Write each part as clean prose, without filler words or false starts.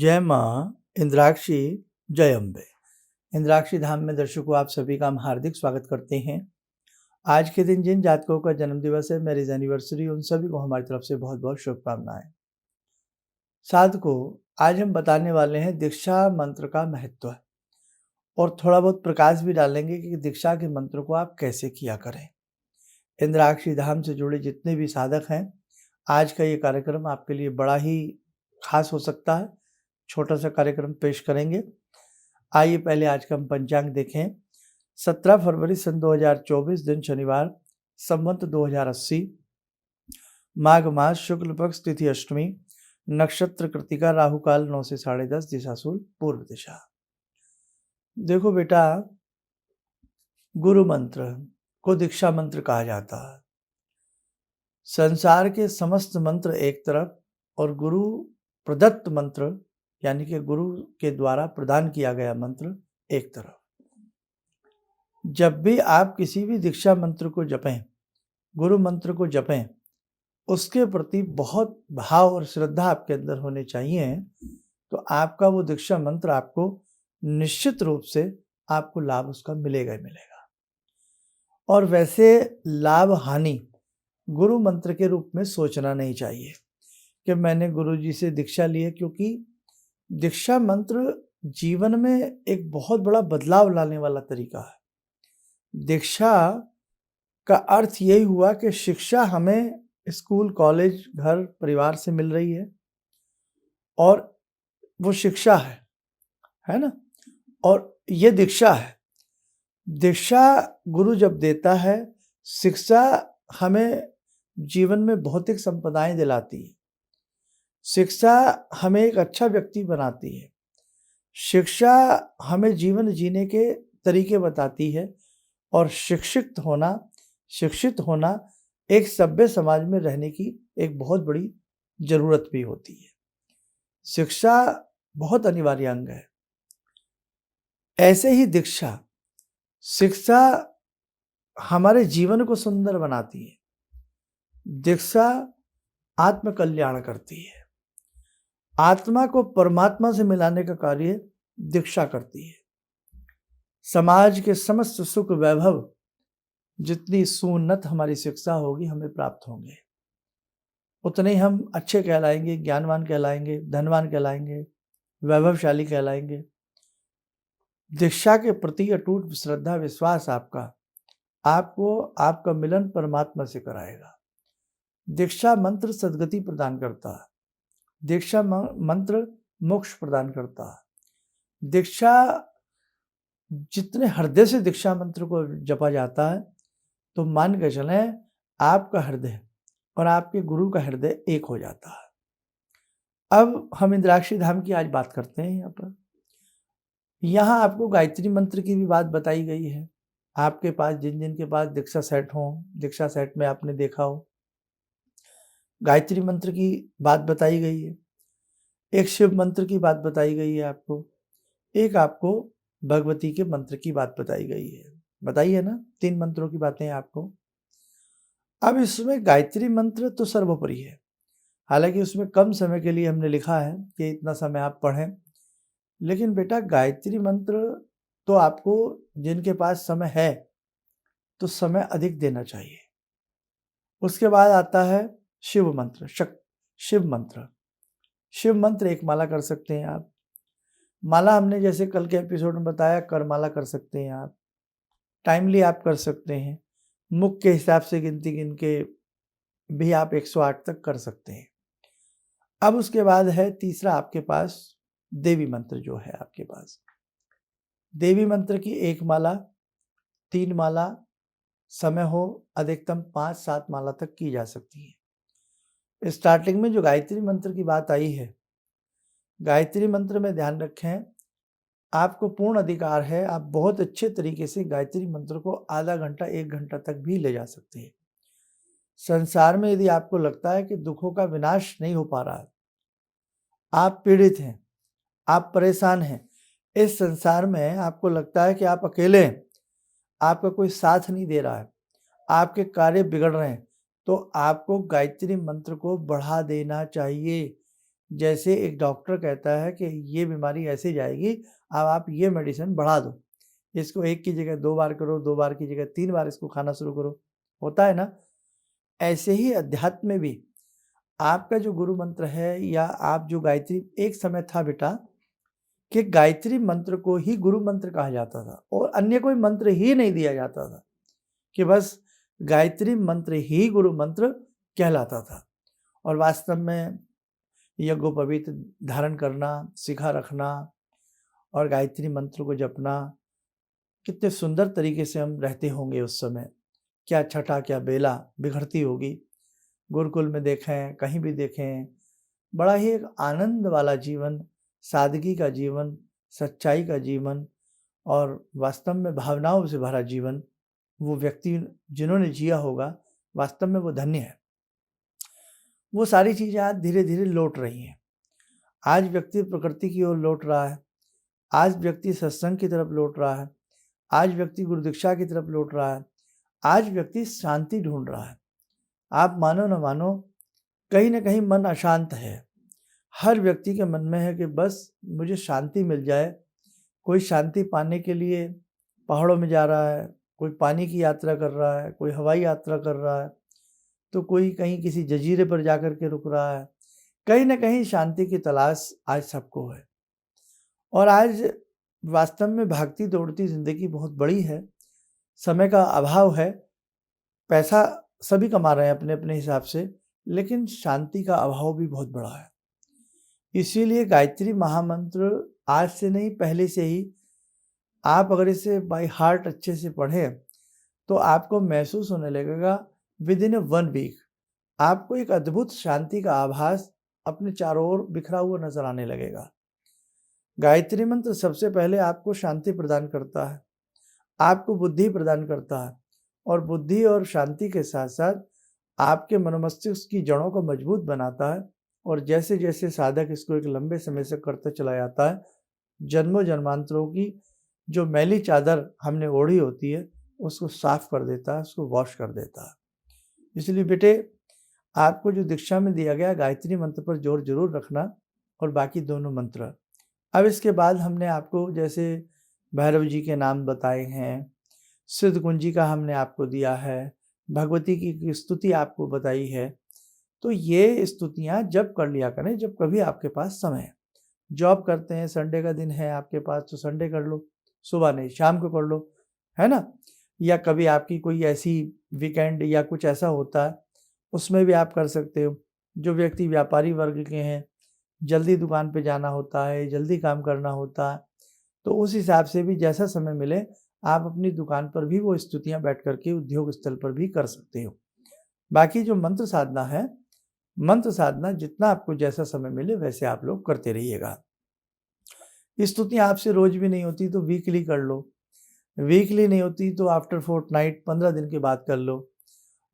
जय माँ इंद्राक्षी, जय अम्बे। इंद्राक्षी धाम में दर्शकों आप सभी का हम हार्दिक स्वागत करते हैं। आज के दिन जिन जातकों का जन्म दिवस है, मैरिज एनिवर्सरी, उन सभी को हमारी तरफ से बहुत बहुत शुभकामनाएं। साधकों, आज हम बताने वाले हैं दीक्षा मंत्र का महत्व और थोड़ा बहुत प्रकाश भी डालेंगे कि दीक्षा के मंत्र को आप कैसे किया करें। इंद्राक्षी धाम से जुड़े जितने भी साधक हैं, आज का ये कार्यक्रम आपके लिए बड़ा ही खास हो सकता है। छोटा सा कार्यक्रम पेश करेंगे। आइए पहले आज का हम पंचांग देखें। 17 फरवरी सन 2024 दिन शनिवार, संवत 2080, माघ मास, शुक्ल पक्ष, तिथि अष्टमी, नक्षत्र कृतिका, राहु काल 9 से 10:30, दिशा शूल पूर्व दिशा। देखो बेटा, गुरु मंत्र को दीक्षा मंत्र कहा जाता है। संसार के समस्त मंत्र एक तरफ और गुरु प्रदत्त मंत्र यानी कि गुरु के द्वारा प्रदान किया गया मंत्र एक तरफ। जब भी आप किसी भी दीक्षा मंत्र को जपें, गुरु मंत्र को जपें, उसके प्रति बहुत भाव और श्रद्धा आपके अंदर होने चाहिए, तो आपका वो दीक्षा मंत्र आपको निश्चित रूप से आपको लाभ उसका मिलेगा ही मिलेगा। और वैसे लाभ हानि गुरु मंत्र के रूप में सोचना नहीं चाहिए कि मैंने गुरु जी से दीक्षा ली है, क्योंकि दीक्षा मंत्र जीवन में एक बहुत बड़ा बदलाव लाने वाला तरीका है। दीक्षा का अर्थ यही हुआ कि शिक्षा हमें स्कूल, कॉलेज, घर, परिवार से मिल रही है और वो शिक्षा है ना। और ये दीक्षा है। दीक्षा गुरु जब देता है, शिक्षा हमें जीवन में भौतिक संपदाएं दिलाती है। शिक्षा हमें एक अच्छा व्यक्ति बनाती है। शिक्षा हमें जीवन जीने के तरीके बताती है और शिक्षित होना एक सभ्य समाज में रहने की एक बहुत बड़ी जरूरत भी होती है। शिक्षा बहुत अनिवार्य अंग है। ऐसे ही शिक्षा हमारे जीवन को सुंदर बनाती है। दीक्षा आत्म कल्याण करती है। आत्मा को परमात्मा से मिलाने का कार्य दीक्षा करती है। समाज के समस्त सुख वैभव जितनी सुन्नत हमारी शिक्षा होगी हमें प्राप्त होंगे, उतने ही हम अच्छे कहलाएंगे, ज्ञानवान कहलाएंगे, धनवान कहलाएंगे, वैभवशाली कहलाएंगे। दीक्षा के प्रति अटूट श्रद्धा विश्वास आपको आपका मिलन परमात्मा से कराएगा। दीक्षा मंत्र सद्गति प्रदान करता है। दीक्षा मंत्र मोक्ष प्रदान करता है। दीक्षा जितने हृदय से दीक्षा मंत्र को जपा जाता है, तो मान के चलें आपका हृदय और आपके गुरु का हृदय एक हो जाता है। अब हम इंद्राक्षी धाम की आज बात करते हैं। यहाँ आपको गायत्री मंत्र की भी बात बताई गई है। आपके पास जिन के पास दीक्षा सेट हो, दीक्षा सेट में आपने देखा हो, गायत्री मंत्र की बात बताई गई है। एक शिव मंत्र की बात बताई गई है आपको। एक आपको भगवती के मंत्र की बात बताई गई है। बताई है ना, 3 मंत्रों की बातें आपको। अब इसमें गायत्री मंत्र तो सर्वोपरि है। हालांकि उसमें कम समय के लिए हमने लिखा है कि इतना समय आप पढ़ें, लेकिन बेटा गायत्री मंत्र तो आपको जिनके पास समय है तो समय अधिक देना चाहिए। उसके बाद आता है शिव मंत्र। शिव मंत्र एक माला कर सकते हैं आप। माला हमने जैसे कल के एपिसोड में बताया, कर माला कर सकते हैं आप। टाइमली आप कर सकते हैं। मुख के हिसाब से गिनती गिन के भी आप 108 तक कर सकते हैं। अब उसके बाद है तीसरा आपके पास देवी मंत्र जो है आपके पास। देवी मंत्र की 1 माला, 3 माला, समय हो अधिकतम 5-7 माला तक की जा सकती है। स्टार्टिंग में जो गायत्री मंत्र की बात आई है, गायत्री मंत्र में ध्यान रखें, आपको पूर्ण अधिकार है। आप बहुत अच्छे तरीके से गायत्री मंत्र को आधा घंटा 1 घंटा तक भी ले जा सकते हैं। संसार में यदि आपको लगता है कि दुखों का विनाश नहीं हो पा रहा है, आप पीड़ित हैं, आप परेशान हैं, इस संसार में आपको लगता है कि आप अकेले हैं, आपका कोई साथ नहीं दे रहा है, आपके कार्य बिगड़ रहे हैं, तो आपको गायत्री मंत्र को बढ़ा देना चाहिए। जैसे एक डॉक्टर कहता है कि ये बीमारी ऐसे जाएगी, अब आप ये मेडिसिन बढ़ा दो, इसको 1 की जगह 2 बार करो, 2 बार की जगह 3 बार इसको खाना शुरू करो, होता है ना? ऐसे ही अध्यात्म में भी आपका जो गुरु मंत्र है या आप जो गायत्री, एक समय था बेटा कि गायत्री मंत्र को ही गुरु मंत्र कहा जाता था और अन्य कोई मंत्र ही नहीं दिया जाता था, कि बस गायत्री मंत्र ही गुरु मंत्र कहलाता था। और वास्तव में यज्ञोपवीत धारण करना, शिखा रखना और गायत्री मंत्र को जपना, कितने सुंदर तरीके से हम रहते होंगे उस समय। क्या छठा क्या बेला बिखरती होगी। गुरुकुल में देखें, कहीं भी देखें, बड़ा ही एक आनंद वाला जीवन, सादगी का जीवन, सच्चाई का जीवन और वास्तव में भावनाओं से भरा जीवन, वो व्यक्ति जिन्होंने जिया होगा, वास्तव में वो धन्य है। वो सारी चीज़ें आज धीरे धीरे लौट रही हैं। आज व्यक्ति प्रकृति की ओर लौट रहा है, आज व्यक्ति सत्संग की तरफ लौट रहा है, आज व्यक्ति गुरु दीक्षा की तरफ लौट रहा है, आज व्यक्ति शांति ढूंढ रहा है। आप मानो न मानो, कहीं ना कहीं मन अशांत है। हर व्यक्ति के मन में है कि बस मुझे शांति मिल जाए। कोई शांति पाने के लिए पहाड़ों में जा रहा है, कोई पानी की यात्रा कर रहा है, कोई हवाई यात्रा कर रहा है, तो कोई कहीं किसी जजीरे पर जाकर के रुक रहा है। कहीं ना कहीं शांति की तलाश आज सबको है। और आज वास्तव में भागती दौड़ती ज़िंदगी बहुत बड़ी है, समय का अभाव है, पैसा सभी कमा रहे हैं अपने अपने हिसाब से, लेकिन शांति का अभाव भी बहुत बड़ा है। इसीलिए गायत्री महामंत्र आज से नहीं, पहले से ही आप अगर इसे बाय हार्ट अच्छे से पढ़ें तो आपको महसूस होने लगेगा विद इन 1 वीक आपको एक अद्भुत शांति का आभास अपने चारों ओर बिखरा हुआ नजर आने लगेगा। गायत्री मंत्र सबसे पहले आपको शांति प्रदान करता है, आपको बुद्धि प्रदान करता है और बुद्धि और शांति के साथ साथ आपके मनोमस्तिष्क की जड़ों को मजबूत बनाता है। और जैसे जैसे साधक इसको एक लंबे समय से करते चला जाता है, जन्मों जन्मांतरों की जो मैली चादर हमने ओढ़ी होती है उसको साफ कर देता है, उसको वॉश कर देता है। इसलिए बेटे, आपको जो दीक्षा में दिया गया गायत्री मंत्र पर जोर जरूर रखना और बाकी दोनों मंत्र। अब इसके बाद हमने आपको जैसे भैरव जी के नाम बताए हैं, सिद्ध कुंजी का हमने आपको दिया है, भगवती की स्तुति आपको बताई है। तो ये स्तुतियाँ जब कर लिया करें जब कभी आपके पास समय है। जॉब करते हैं, संडे का दिन है आपके पास तो संडे कर लो, सुबह नहीं शाम को कर लो, है ना? या कभी आपकी कोई ऐसी वीकेंड या कुछ ऐसा होता है उसमें भी आप कर सकते हो। जो व्यक्ति व्यापारी वर्ग के हैं, जल्दी दुकान पे जाना होता है, जल्दी काम करना होता है, तो उस हिसाब से भी जैसा समय मिले आप अपनी दुकान पर भी वो स्तुतियाँ बैठ करके उद्योग स्थल पर भी कर सकते हो। बाकी जो मंत्र साधना है, मंत्र साधना जितना आपको जैसा समय मिले वैसे आप लोग करते रहिएगा। स्तुतियाँ आपसे रोज भी नहीं होती तो वीकली कर लो, वीकली नहीं होती तो आफ्टर फोर्टनाइट 15 दिन के बाद कर लो,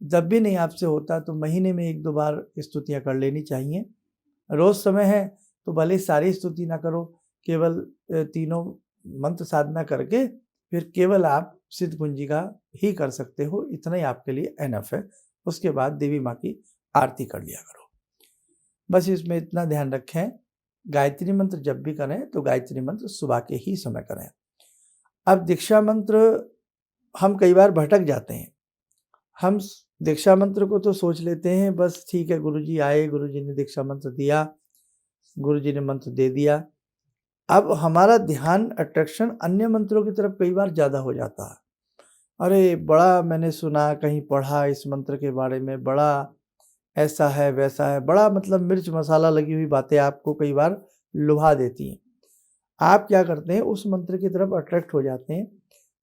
जब भी नहीं आपसे होता तो महीने में 1-2 बार स्तुतियाँ कर लेनी चाहिए। रोज समय है तो भले सारी स्तुति ना करो, केवल तीनों मंत्र साधना करके फिर केवल आप सिद्ध कुंजी का ही कर सकते हो, इतना ही आपके लिए एनफ है। उसके बाद देवी माँ की आरती कर लिया करो। बस इसमें इतना ध्यान रखें, गायत्री मंत्र जब भी करें तो गायत्री मंत्र सुबह के ही समय करें। अब दीक्षा मंत्र हम कई बार भटक जाते हैं। हम दीक्षा मंत्र को तो सोच लेते हैं बस ठीक है, गुरुजी आए, गुरुजी ने दीक्षा मंत्र दिया, गुरुजी ने मंत्र दे दिया। अब हमारा ध्यान अट्रैक्शन अन्य मंत्रों की तरफ कई बार ज़्यादा हो जाता है। अरे बड़ा मैंने सुना, कहीं पढ़ा इस मंत्र के बारे में, बड़ा ऐसा है वैसा है, बड़ा मतलब मिर्च मसाला लगी हुई बातें आपको कई बार लुभा देती हैं। आप क्या करते हैं, उस मंत्र की तरफ अट्रैक्ट हो जाते हैं,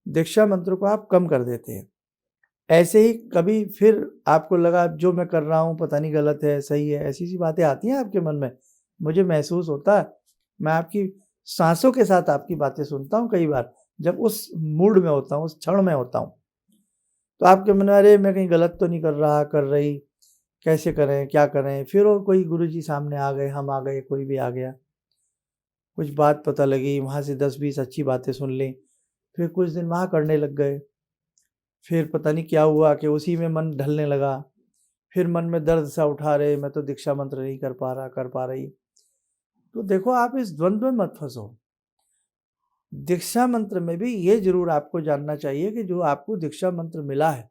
दीक्षा मंत्र को आप कम कर देते हैं। ऐसे ही कभी फिर आपको लगा जो मैं कर रहा हूँ पता नहीं गलत है सही है, ऐसी सी बातें आती हैं आपके मन में। मुझे महसूस होता है, मैं आपकी सांसों के साथ आपकी बातें सुनता हूँ कई बार, जब उस मूड में होता हूँ, उस क्षण में होता हूँ, तो आपके मन में अरे मैं कहीं गलत तो नहीं कर रहा, कर रही, कैसे करें, क्या करें। फिर और कोई गुरुजी सामने आ गए, हम आ गए, कोई भी आ गया, कुछ बात पता लगी, वहाँ से 10-20 अच्छी बातें सुन ली, फिर कुछ दिन वहाँ करने लग गए, फिर पता नहीं क्या हुआ कि उसी में मन ढलने लगा, फिर मन में दर्द सा उठा रहे, मैं तो दीक्षा मंत्र नहीं कर पा रहा, कर पा रही। तो देखो आप इस द्वंद्व में मत फंसो। दीक्षा मंत्र में भी ये जरूर आपको जानना चाहिए कि जो आपको दीक्षा मंत्र मिला है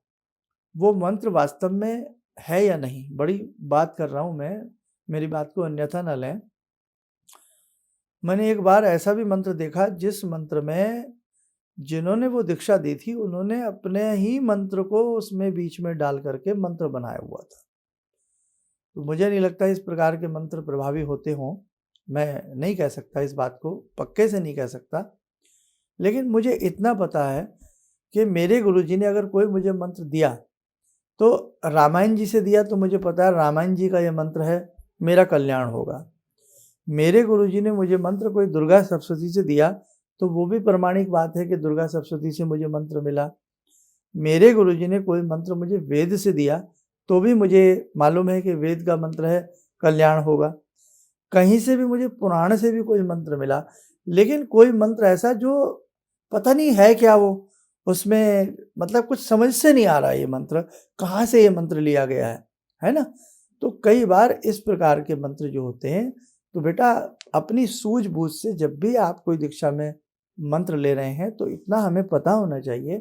वो मंत्र वास्तव में है या नहीं। बड़ी बात कर रहा हूं मैं, मेरी बात को अन्यथा न लें। मैंने एक बार ऐसा भी मंत्र देखा जिस मंत्र में जिन्होंने वो दीक्षा दी थी उन्होंने अपने ही मंत्र को उसमें बीच में डाल करके मंत्र बनाया हुआ था। तो मुझे नहीं लगता इस प्रकार के मंत्र प्रभावी होते हों। मैं नहीं कह सकता इस बात को, पक्के से नहीं कह सकता, लेकिन मुझे इतना पता है कि मेरे गुरुजी ने अगर कोई मुझे मंत्र दिया तो रामायण जी से दिया, तो मुझे पता है रामायण जी का ये मंत्र है, मेरा कल्याण होगा। मेरे गुरुजी ने मुझे मंत्र कोई दुर्गा सप्तशती से दिया तो वो भी प्रमाणिक बात है कि दुर्गा सप्तशती से मुझे मंत्र मिला। मेरे गुरुजी ने कोई मंत्र मुझे वेद से दिया तो भी मुझे मालूम है कि वेद का मंत्र है, कल्याण होगा। कहीं से भी मुझे पुराण से भी कोई मंत्र मिला, लेकिन कोई मंत्र ऐसा जो पता नहीं है क्या वो, उसमें मतलब कुछ समझ से नहीं आ रहा ये मंत्र, कहाँ से ये मंत्र लिया गया है ना। तो कई बार इस प्रकार के मंत्र जो होते हैं, तो बेटा अपनी सूझबूझ से जब भी आप कोई दीक्षा में मंत्र ले रहे हैं तो इतना हमें पता होना चाहिए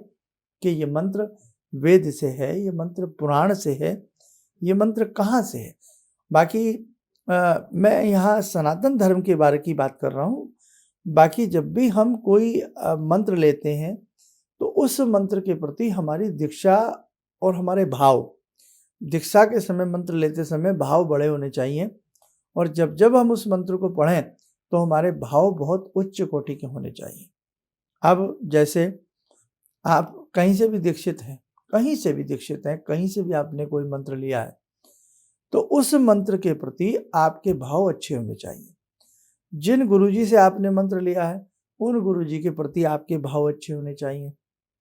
कि ये मंत्र वेद से है, ये मंत्र पुराण से है, ये मंत्र कहाँ से है। बाकी मैं यहाँ सनातन धर्म के बारे की बात कर रहा हूँ। बाकी जब भी हम कोई मंत्र लेते हैं तो उस मंत्र के प्रति हमारी दीक्षा और हमारे भाव, दीक्षा के समय मंत्र लेते समय भाव बड़े होने चाहिए, और जब जब हम उस मंत्र को पढ़ें तो हमारे भाव बहुत उच्च कोटि के होने चाहिए। अब जैसे आप कहीं से भी दीक्षित हैं, कहीं से भी दीक्षित हैं, कहीं से भी आपने कोई मंत्र लिया है तो उस मंत्र के प्रति आपके भाव अच्छे होने चाहिए। जिन गुरुजी से आपने मंत्र लिया है उन गुरुजी के प्रति आपके भाव अच्छे होने चाहिए।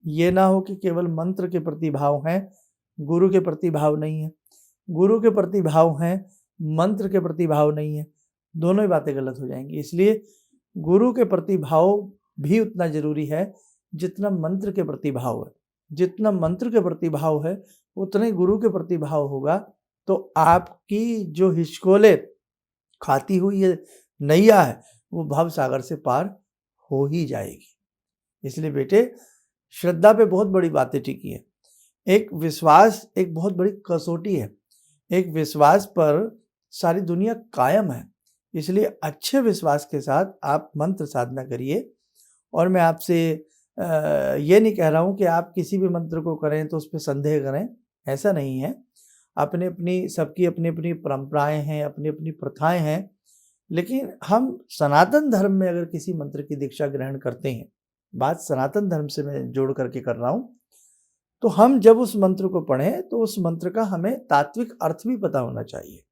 ये ना हो कि केवल मंत्र के प्रति भाव हैं, गुरु के प्रति भाव नहीं है, गुरु के प्रति भाव हैं, मंत्र के प्रति भाव नहीं है, दोनों ही बातें गलत हो जाएंगी। इसलिए गुरु के प्रति भाव भी उतना जरूरी है जितना मंत्र के प्रति भाव है। जितना मंत्र के प्रति भाव है उतने गुरु के प्रति भाव होगा, तो आपकी जो हिचकोले खाती हुई ये नैया है वो भव सागर से पार हो ही जाएगी। इसलिए बेटे श्रद्धा पे बहुत बड़ी बातें टिकी है। एक विश्वास एक बहुत बड़ी कसौटी है, एक विश्वास पर सारी दुनिया कायम है। इसलिए अच्छे विश्वास के साथ आप मंत्र साधना करिए। और मैं आपसे ये नहीं कह रहा हूँ कि आप किसी भी मंत्र को करें तो उस पर संदेह करें, ऐसा नहीं है। अपनी अपनी सबकी अपनी अपनी परंपराएं हैं, अपनी अपनी प्रथाएं हैं, लेकिन हम सनातन धर्म में अगर किसी मंत्र की दीक्षा ग्रहण करते हैं, बात सनातन धर्म से मैं जोड़ करके कर रहा हूँ, तो हम जब उस मंत्र को पढ़ें तो उस मंत्र का हमें तात्विक अर्थ भी पता होना चाहिए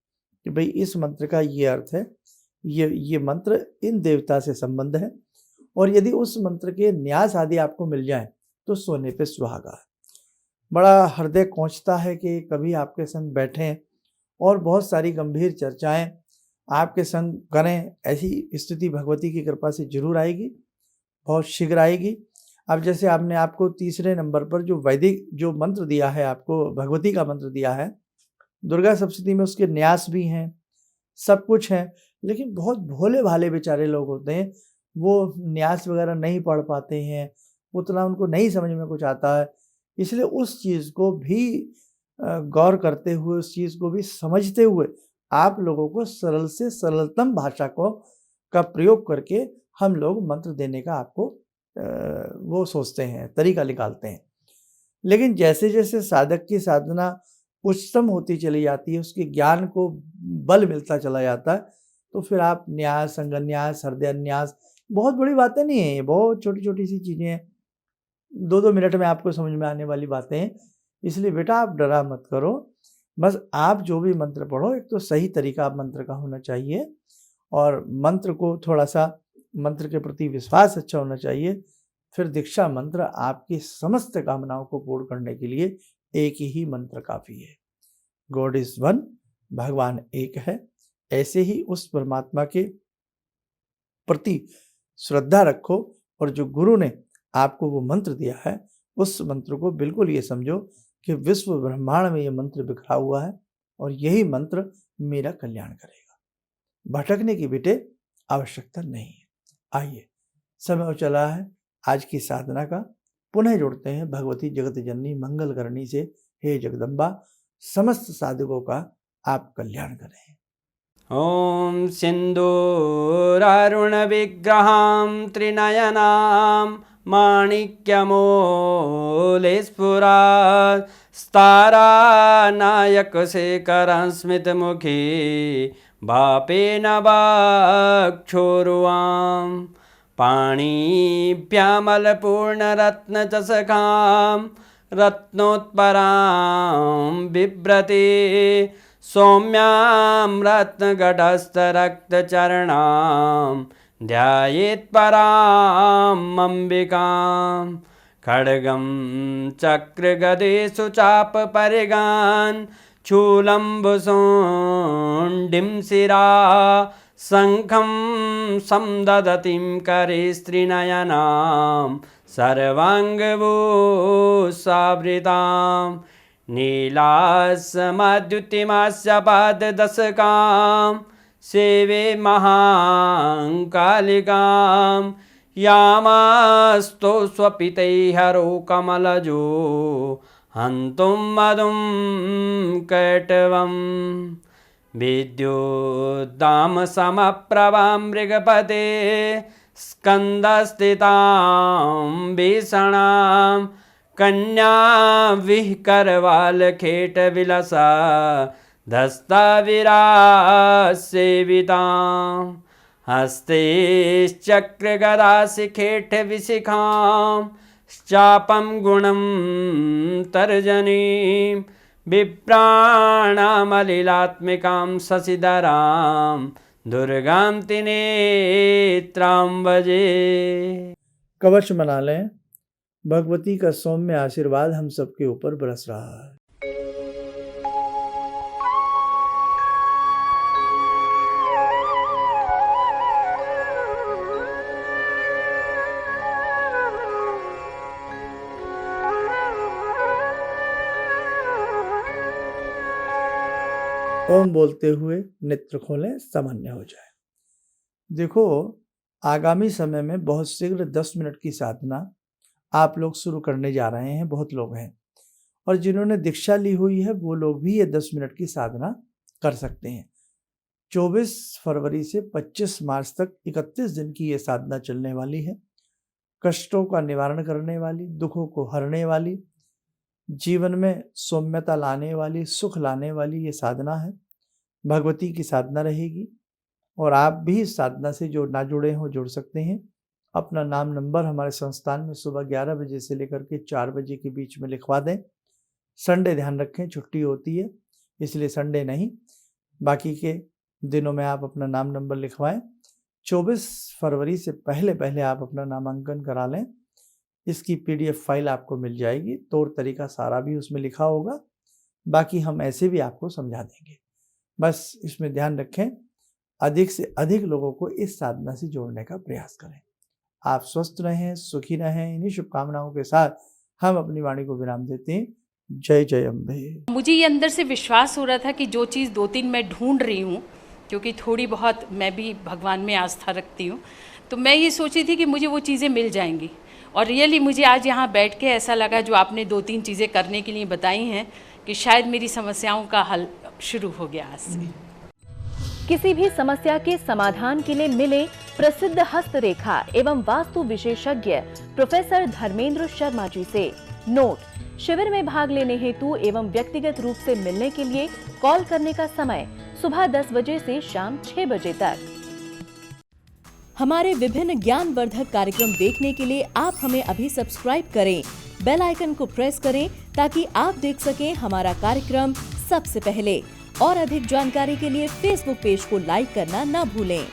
कि भाई इस मंत्र का ये अर्थ है, ये मंत्र इन देवता से संबंध है। और यदि उस मंत्र के न्यास आदि आपको मिल जाए तो सोने पे सुहागा है। बड़ा हृदय कोंचता है कि कभी आपके संग बैठें और बहुत सारी गंभीर चर्चाएं आपके संग करें। ऐसी स्थिति भगवती की कृपा से जरूर आएगी, बहुत शीघ्र आएगी। अब जैसे आपने आपको तीसरे नंबर पर जो वैदिक जो मंत्र दिया है, आपको भगवती का मंत्र दिया है, दुर्गा सप्तशती में उसके न्यास भी हैं, सब कुछ है, लेकिन बहुत भोले भाले बेचारे लोग होते हैं, वो न्यास वगैरह नहीं पढ़ पाते हैं, उतना उनको नहीं समझ में कुछ आता है। इसलिए उस चीज़ को भी गौर करते हुए, उस चीज़ को भी समझते हुए आप लोगों को सरल से सरलतम भाषा का प्रयोग करके हम लोग मंत्र देने का आपको वो सोचते हैं, तरीका निकालते हैं। लेकिन जैसे जैसे साधक की साधना उच्चतम होती चली जाती है, उसके ज्ञान को बल मिलता चला जाता है, तो फिर आप न्यास, संगन्यास, हृदयन्यास, बहुत बड़ी बातें नहीं है, ये बहुत छोटी छोटी सी चीज़ें हैं, 2-2 मिनट में आपको समझ में आने वाली बातें हैं। इसलिए बेटा आप डरा मत करो, बस आप जो भी मंत्र पढ़ो एक तो सही तरीका मंत्र का होना चाहिए, और मंत्र को थोड़ा सा मंत्र के प्रति विश्वास अच्छा होना चाहिए। फिर दीक्षा मंत्र आपकी समस्त कामनाओं को पूर्ण करने के लिए एक ही मंत्र काफ़ी है। गॉड इज वन, भगवान एक है। ऐसे ही उस परमात्मा के प्रति श्रद्धा रखो, और जो गुरु ने आपको वो मंत्र दिया है उस मंत्र को बिल्कुल ये समझो कि विश्व ब्रह्मांड में ये मंत्र बिखरा हुआ है और यही मंत्र मेरा कल्याण करेगा। भटकने की बेटे आवश्यकता नहीं है। आइए, समय हो चला है आज की साधना का। पुनः जुड़ते हैं भगवती जगत जननी मंगल करनी से। हे जगदम्बा, समस्त साधकों का आप कल्याण करें। ॐ सिन्दूरारुणविग्रहां त्रिनयनां माणिक्यमौलिस्फुरात् स्तारानायकशेखरं स्मितमुखी भापेन वाक्षोरुवां पाणिभ्यामलपूर्णरत्नचषकां रत्नोत्परां बिभ्रति सौम्यां रत्नघटस्थरक्तचरणां ध्यायेत्परां अम्बिकां खड्गं चक्रगदेषु चापपरिगान् शूलम्बुशोण्डिं शिरा शङ्खं संदधतीं करे स्त्रीनयनां सर्वाङ्गभूषावृतां नीलास्मद्युतिमास्य पाददशकां सेवे महाकालिकां यामास्तो स्वपितैहरो कमलजो हन्तुं मधुं कैटवम् विद्युद्दामसमप्रभां मृगपते स्कन्दस्थितां भीषणां कन्या विहकरवालखेटविलसा धस्ताविरासेवितां हस्तैश्चक्रगदाशिखेटविशिखां चापं गुणं तर्जनीं विप्राणामलिलात्मिकां शशिधरां दुर्गां त्रिनेत्रां भजे। कवच मना लें। भगवती का सौम्य आशीर्वाद हम सबके ऊपर बरस रहा है। ओम बोलते हुए नेत्र खोलें, सामान्य हो जाए। देखो, आगामी समय में बहुत शीघ्र 10 मिनट की साधना आप लोग शुरू करने जा रहे हैं। बहुत लोग हैं, और जिन्होंने दीक्षा ली हुई है वो लोग भी ये 10 मिनट की साधना कर सकते हैं। 24 फरवरी से 25 मार्च तक 31 दिन की ये साधना चलने वाली है। कष्टों का निवारण करने वाली, दुखों को हरने वाली, जीवन में सौम्यता लाने वाली, सुख लाने वाली ये साधना है। भगवती की साधना रहेगी, और आप भी इस साधना से जो ना जुड़े हों जुड़ सकते हैं। अपना नाम नंबर हमारे संस्थान में सुबह 11 बजे से लेकर के 4 बजे के बीच में लिखवा दें। संडे ध्यान रखें, छुट्टी होती है, इसलिए संडे नहीं, बाकी के दिनों में आप अपना नाम नंबर लिखवाएं। 24 फरवरी से पहले पहले आप अपना नामांकन करा लें। इसकी PDF फाइल आपको मिल जाएगी, तौर तरीका सारा भी उसमें लिखा होगा। बाकी हम ऐसे भी आपको समझा देंगे। बस इसमें ध्यान रखें, अधिक से अधिक लोगों को इस साधना से जोड़ने का प्रयास करें। आप स्वस्थ रहें, सुखी रहें। इन्हीं शुभकामनाओं के साथ हम अपनी वाणी को विराम देते हैं। जय जय अम्बे। मुझे ये अंदर से विश्वास हो रहा था कि जो चीज़ 2-3 मैं ढूंढ रही हूँ, क्योंकि थोड़ी बहुत मैं भी भगवान में आस्था रखती हूँ, तो मैं ये सोची थी कि मुझे वो चीज़ें मिल जाएंगी। और रियली मुझे आज यहाँ बैठ के ऐसा लगा, जो आपने 2-3 चीज़ें करने के लिए बताई हैं, कि शायद मेरी समस्याओं का हल शुरू हो गया आज से। किसी भी समस्या के समाधान के लिए मिले प्रसिद्ध हस्तरेखा एवं वास्तु विशेषज्ञ प्रोफेसर धर्मेंद्र शर्मा जी से। नोट: शिविर में भाग लेने हेतु एवं व्यक्तिगत रूप से मिलने के लिए कॉल करने का समय सुबह 10 बजे से शाम 6 बजे तक। हमारे विभिन्न ज्ञानवर्धक कार्यक्रम देखने के लिए आप हमें अभी सब्सक्राइब करें, बेल आइकन को प्रेस करें ताकि आप देख सकें हमारा कार्यक्रम सबसे पहले। और अधिक जानकारी के लिए फेसबुक पेज को लाइक करना न भूलें।